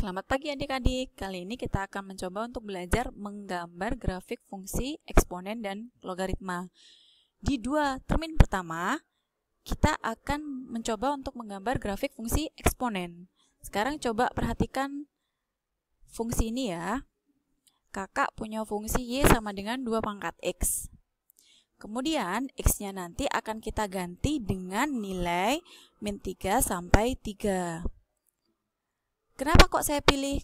Selamat pagi adik-adik. Kali ini kita akan mencoba untuk belajar menggambar grafik fungsi eksponen dan logaritma. Di dua termin pertama, kita akan mencoba untuk menggambar grafik fungsi eksponen. Sekarang coba perhatikan fungsi ini ya. Kakak punya fungsi Y sama dengan 2 pangkat X. Kemudian X-nya nanti akan kita ganti dengan nilai min 3 sampai 3. Kenapa kok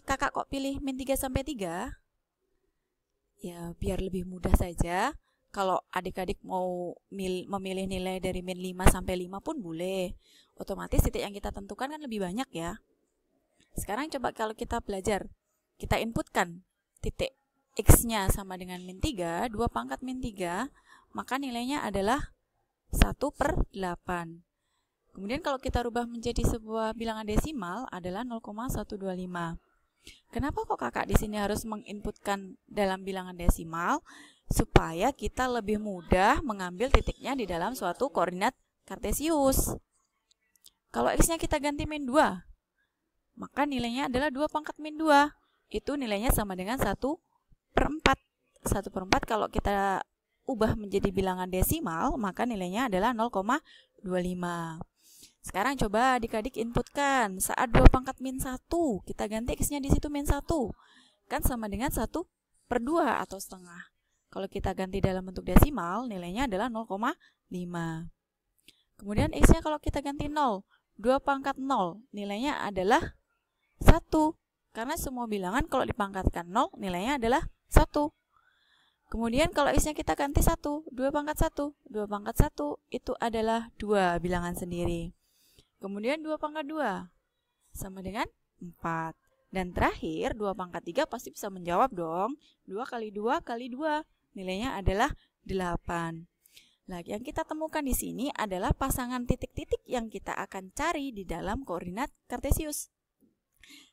kakak kok pilih min 3 sampai 3? Ya, biar lebih mudah saja. Kalau adik-adik mau memilih nilai dari min 5 sampai 5 pun boleh. Otomatis titik yang kita tentukan kan lebih banyak ya. Sekarang coba kalau kita belajar, kita inputkan titik X-nya sama dengan min 3, 2 pangkat min 3, maka nilainya adalah 1/8. Kemudian kalau kita rubah menjadi sebuah bilangan desimal adalah 0,125. Kenapa kok kakak di sini harus menginputkan dalam bilangan desimal? Supaya kita lebih mudah mengambil titiknya di dalam suatu koordinat kartesius. Kalau X-nya kita ganti min 2, maka nilainya adalah 2 pangkat min 2. Itu nilainya sama dengan 1/4. 1/4 kalau kita ubah menjadi bilangan desimal, maka nilainya adalah 0,25. Sekarang coba adik-adik inputkan. Saat 2 pangkat min 1, kita ganti X-nya di situ min 1. Kan sama dengan 1/2 atau setengah. Kalau kita ganti dalam bentuk desimal, nilainya adalah 0,5. Kemudian X-nya kalau kita ganti 0, 2 pangkat 0, nilainya adalah 1. Karena semua bilangan kalau dipangkatkan 0, nilainya adalah 1. Kemudian kalau X-nya kita ganti 1, 2 pangkat 1, 2 pangkat 1 itu adalah 2 bilangan sendiri. Kemudian 2 pangkat 2 sama dengan 4. Dan terakhir 2 pangkat 3 pasti bisa menjawab dong. 2 kali 2 kali 2. Nilainya adalah 8. Nah, yang kita temukan di sini adalah pasangan titik-titik yang kita akan cari di dalam koordinat kartesius.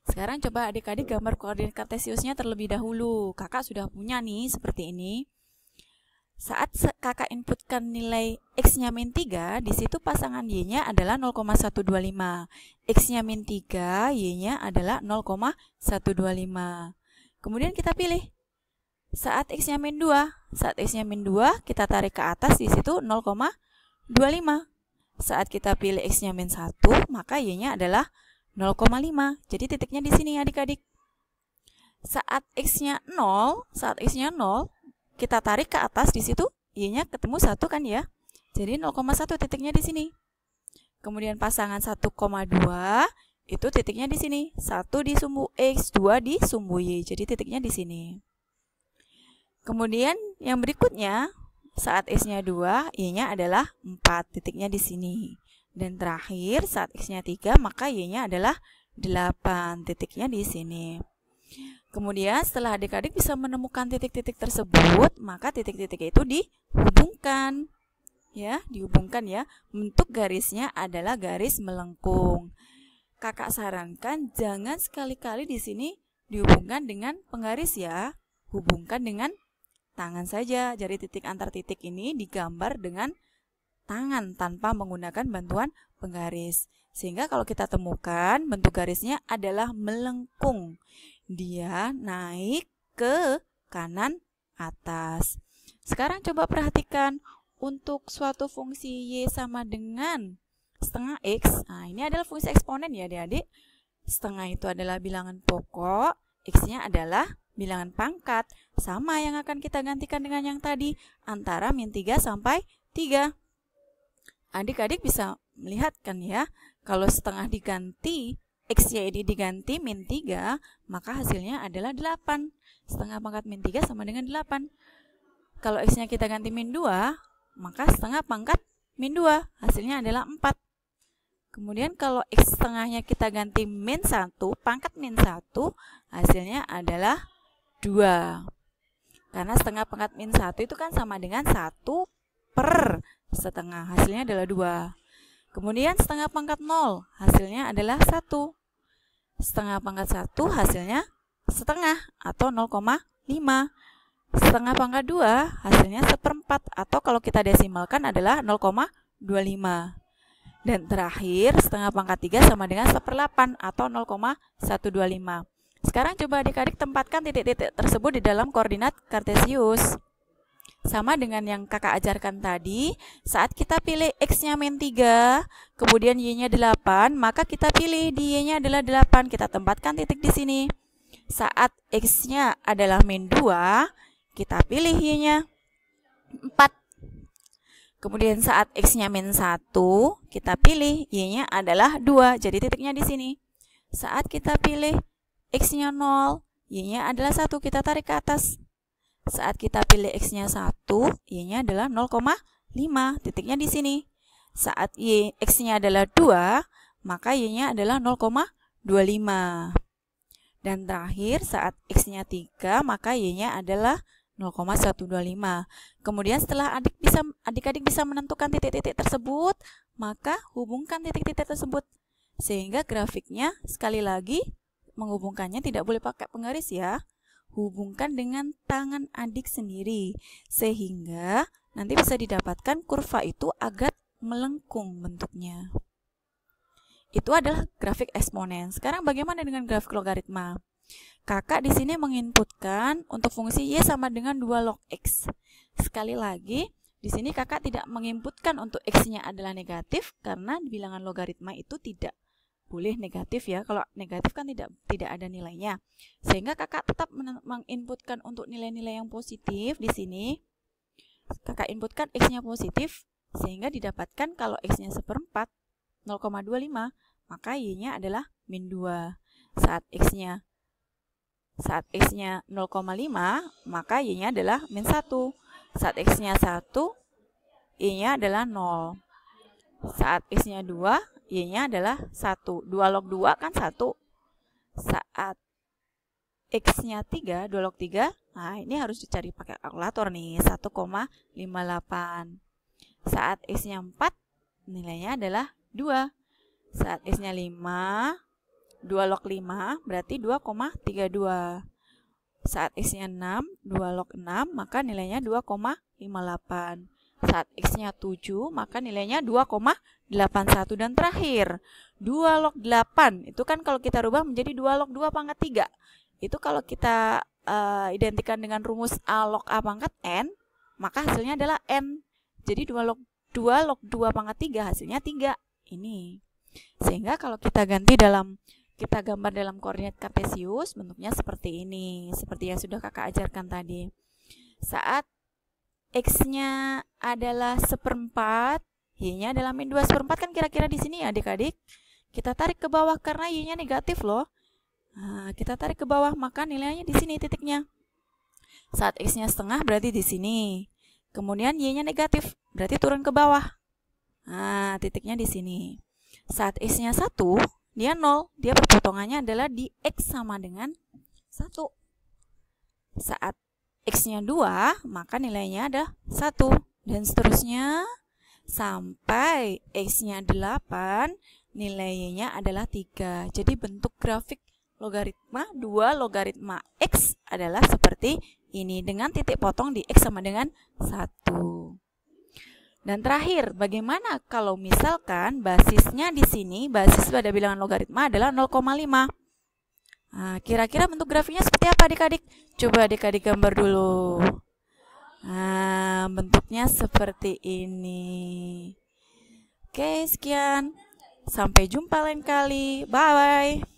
Sekarang coba adik-adik gambar koordinat kartesiusnya terlebih dahulu. Kakak sudah punya nih seperti ini. Saat kakak inputkan nilai X-nya min 3, di situ pasangan Y-nya adalah 0,125. X-nya min 3, Y-nya adalah 0,125. Kemudian kita pilih. Saat X-nya min 2, kita tarik ke atas di situ 0,25. Saat kita pilih X-nya min 1, maka Y-nya adalah 0,5. Jadi titiknya di sini adik-adik. Saat X-nya 0, kita tarik ke atas di situ, Y-nya ketemu 1 kan ya. Jadi 0,1 titiknya di sini. Kemudian pasangan 1,2 itu titiknya di sini. 1 di sumbu X, 2 di sumbu Y. Jadi titiknya di sini. Kemudian yang berikutnya, saat X-nya 2, Y-nya adalah 4, titiknya di sini. Dan terakhir, saat X-nya 3, maka Y-nya adalah 8, titiknya di sini. Kemudian setelah adik-adik bisa menemukan titik-titik tersebut, maka titik-titik itu dihubungkan. Dihubungkan ya. Bentuk garisnya adalah garis melengkung. Kakak sarankan jangan sekali-kali di sini dihubungkan dengan penggaris ya. Hubungkan dengan tangan saja. Jari titik antar titik ini digambar dengan tangan tanpa menggunakan bantuan penggaris. Sehingga kalau kita temukan bentuk garisnya adalah melengkung. Dia naik ke kanan atas. Sekarang coba perhatikan untuk suatu fungsi Y sama dengan setengah X. Nah, ini adalah fungsi eksponen ya adik-adik. Setengah itu adalah bilangan pokok, X-nya adalah bilangan pangkat. Sama yang akan kita gantikan dengan yang tadi, antara min 3 sampai 3. Adik-adik bisa melihat kan ya, kalau setengah diganti, X-nya ini diganti min 3, maka hasilnya adalah 8. Setengah pangkat min 3 sama dengan 8. Kalau X-nya kita ganti min 2, maka setengah pangkat min 2, hasilnya adalah 4. Kemudian kalau X setengahnya kita ganti min 1, pangkat min 1, hasilnya adalah 2. Karena setengah pangkat min 1 itu kan sama dengan 1/setengah, hasilnya adalah 2. Kemudian setengah pangkat 0, hasilnya adalah 1. Setengah pangkat 1, hasilnya setengah atau 0,5. Setengah pangkat 2, hasilnya 1/4 atau kalau kita desimalkan adalah 0,25. Dan terakhir, setengah pangkat 3 sama dengan 1/8 atau 0,125. Sekarang coba adik-adik tempatkan titik-titik tersebut di dalam koordinat kartesius. Sama dengan yang kakak ajarkan tadi, saat kita pilih X-nya -3, kemudian Y-nya 8, maka kita pilih di Y-nya adalah 8, kita tempatkan titik di sini. Saat X-nya adalah -2, kita pilih Y-nya 4. Kemudian saat X-nya -1, kita pilih Y-nya adalah 2, jadi titiknya di sini. Saat kita pilih X-nya 0, Y-nya adalah 1, kita tarik ke atas. Saat kita pilih X-nya 1, Y-nya adalah 0,5, titiknya di sini. Saat X-nya adalah 2, maka Y-nya adalah 0,25. Dan terakhir, saat X-nya 3, maka Y-nya adalah 0,125. Kemudian setelah adik-adik bisa menentukan titik-titik tersebut, maka hubungkan titik-titik tersebut. Sehingga grafiknya, sekali lagi, menghubungkannya tidak boleh pakai penggaris ya. Hubungkan dengan tangan adik sendiri. Sehingga nanti bisa didapatkan kurva itu agak melengkung bentuknya. Itu adalah grafik eksponen. Sekarang bagaimana dengan grafik logaritma? Kakak di sini menginputkan untuk fungsi Y sama dengan 2 log X. Sekali lagi, di sini kakak tidak menginputkan untuk X-nya adalah negatif karena di bilangan logaritma itu tidak boleh negatif ya. Kalau negatif kan tidak ada nilainya. Sehingga kakak tetap menginputkan untuk nilai-nilai yang positif di sini. Kakak inputkan X-nya positif sehingga didapatkan kalau X-nya 1/4 0,25, maka Y-nya adalah -2. Saat X-nya 0,5, maka Y-nya adalah -1. Saat X-nya 1, Y-nya adalah 0. Saat X-nya 2, Y-nya adalah 1. 2 log 2 kan 1. Saat X-nya 3, 2 log 3, nah ini harus dicari pakai kalkulator nih, 1,58. Saat X-nya 4, nilainya adalah 2. Saat X-nya 5, 2 log 5 berarti 2,32. Saat X-nya 6, 2 log 6 maka nilainya 2,58. Saat X-nya 7 maka nilainya 2,81. Dan terakhir 2 log 8 itu kan kalau kita rubah menjadi 2 log 2 pangkat 3. Itu kalau kita identikan dengan rumus A log A pangkat N, maka hasilnya adalah N. Jadi 2 log 2 pangkat 3 hasilnya 3. Ini. Sehingga kalau kita gambar dalam koordinat kartesius, bentuknya seperti ini, seperti yang sudah kakak ajarkan tadi. Saat X-nya adalah 1/4, Y-nya adalah -2/4, kan kira-kira di sini ya adik-adik. Kita tarik ke bawah karena Y-nya negatif loh. Nah, kita tarik ke bawah, maka nilainya di sini titiknya. Saat X-nya setengah berarti di sini. Kemudian Y-nya negatif, berarti turun ke bawah. Nah, titiknya di sini. Saat X-nya 1, dia 0, dia perpotongannya adalah di X sama dengan 1. Saat X-nya 2, maka nilainya ada 1. Dan seterusnya, sampai X-nya 8, nilai Y-nya adalah 3. Jadi bentuk grafik logaritma 2 logaritma X adalah seperti ini, dengan titik potong di X sama dengan 1. Dan terakhir, bagaimana kalau misalkan basisnya di sini, basis pada bilangan logaritma adalah 0,5. Nah, kira-kira bentuk grafiknya seperti apa adik-adik? Coba adik-adik gambar dulu. Nah, bentuknya seperti ini. Oke, sekian. Sampai jumpa lain kali. Bye-bye.